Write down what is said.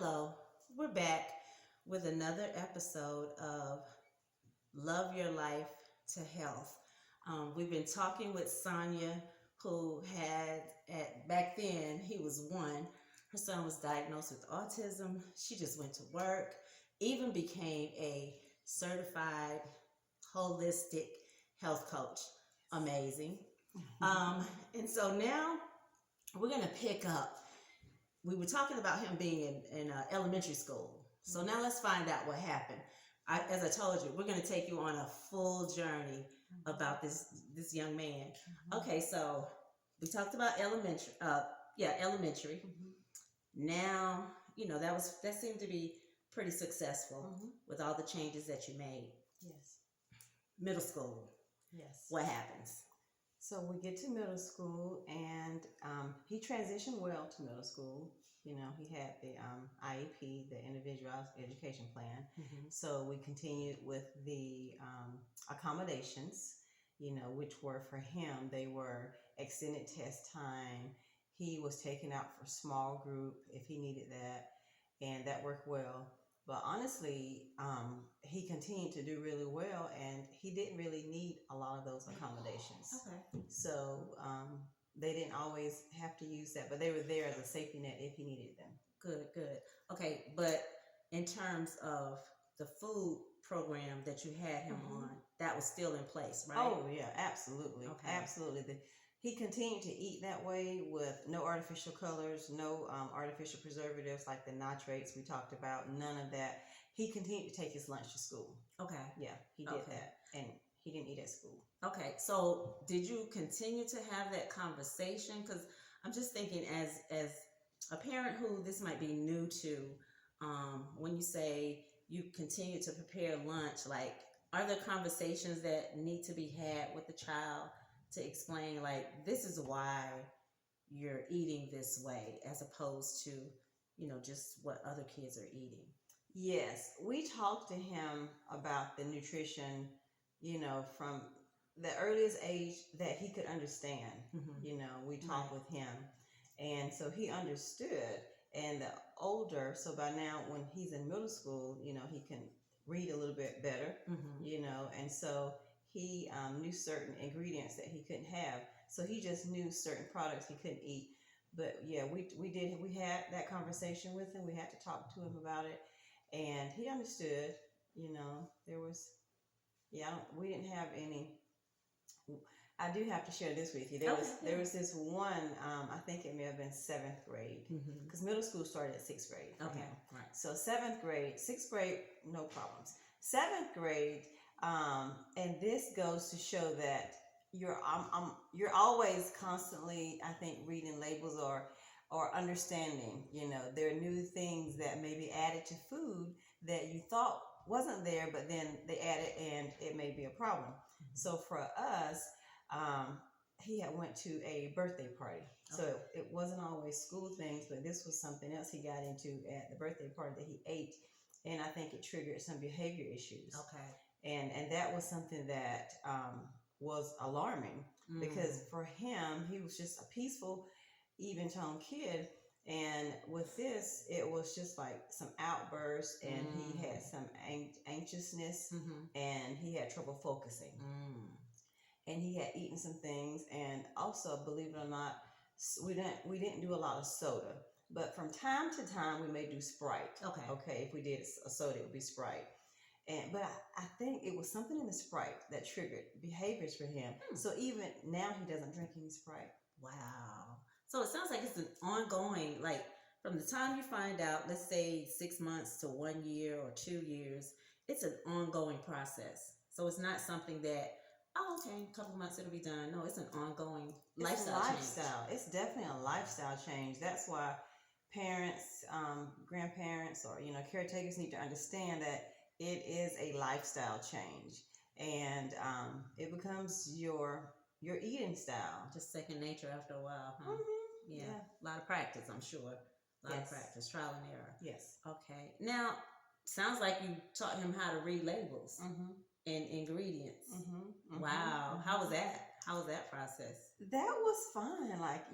Hello, we're back with another episode of Love Your Life to Health. We've been talking with Sonia, who had, back then, he was one. Her son was diagnosed with autism. She just went to work, even became a certified holistic health coach. Amazing. And so now we're going to pick up. We were talking about him being in elementary school. So now let's find out what happened. As I told you, we're going to take you on a full journey about this young man. Okay, so we talked about elementary. Elementary. Now, that seemed to be pretty successful with all the changes that you made. Yes. Middle school. Yes. What happens? So we get to middle school, and he transitioned well to middle school. You know, he had the IEP, the Individualized Education Plan. So we continued with the accommodations, which were for him. They were extended test time. He was taken out for small group if he needed that, and that worked well. But honestly, he continued to do really well, and he didn't really need a lot of those accommodations. Okay. So they didn't always have to use that, but they were there as a safety net if he needed them. Good. Okay, but in terms of the food program that you had him on, that was still in place, right? Oh, yeah, absolutely. Okay. Absolutely. He continued to eat that way with no artificial colors, no artificial preservatives like the nitrates we talked about, none of that. He continued to take his lunch to school. Okay. Yeah, he did that. And he didn't eat at school. Okay, so did you continue to have that conversation? Because I'm just thinking, as a parent who this might be new to, when you say you continue to prepare lunch, like, are there conversations that need to be had with the child to explain, like, this is why you're eating this way, as opposed to, just what other kids are eating? Yes, we talked to him about the nutrition, from the earliest age that he could understand. We talked with him, and so he understood. And the older, so by now when he's in middle school, he can read a little bit better, and so he knew certain ingredients that he couldn't have. So he just knew certain products he couldn't eat. But yeah, we had that conversation with him. We had to talk to him about it, and he understood. There was, we didn't have any. I do have to share this with you. There was this one. I think it may have been seventh grade, because middle school started at sixth grade. Okay, right. So seventh grade, sixth grade, no problems. Seventh grade, and this goes to show that you're always constantly, I think, reading labels or understanding. There are new things that may be added to food that you thought wasn't there, but then they added, and it may be a problem. So for us, he had went to a birthday party. So it wasn't always school things, but this was something else he got into at the birthday party that he ate, and I think it triggered some behavior issues. Okay. And that was something that was alarming, because for him, he was just a peaceful, even-toned kid. And with this, it was just like some outbursts, and he had some anxiousness, and he had trouble focusing. And he had eaten some things, and also, believe it or not, we didn't do a lot of soda. But from time to time, we may do Sprite. Okay. If we did a soda, it would be Sprite. But I think it was something in the Sprite that triggered behaviors for him. So even now, he doesn't drink any Sprite. Wow. So it sounds like it's an ongoing, like, from the time you find out, let's say 6 months to 1 year or 2 years, it's an ongoing process. So it's not something that, okay, a couple months it'll be done. No, it's an ongoing lifestyle change. It's definitely a lifestyle change. That's why parents, grandparents, or caretakers need to understand that it is a lifestyle change, and it becomes your eating style. Just second nature after a while, huh? Yeah. A lot of practice, I'm sure. A lot of practice, trial and error. Yes. Okay. Now, sounds like you taught him how to read labels and ingredients. Wow. How was that? How was that process? That was fun. Like,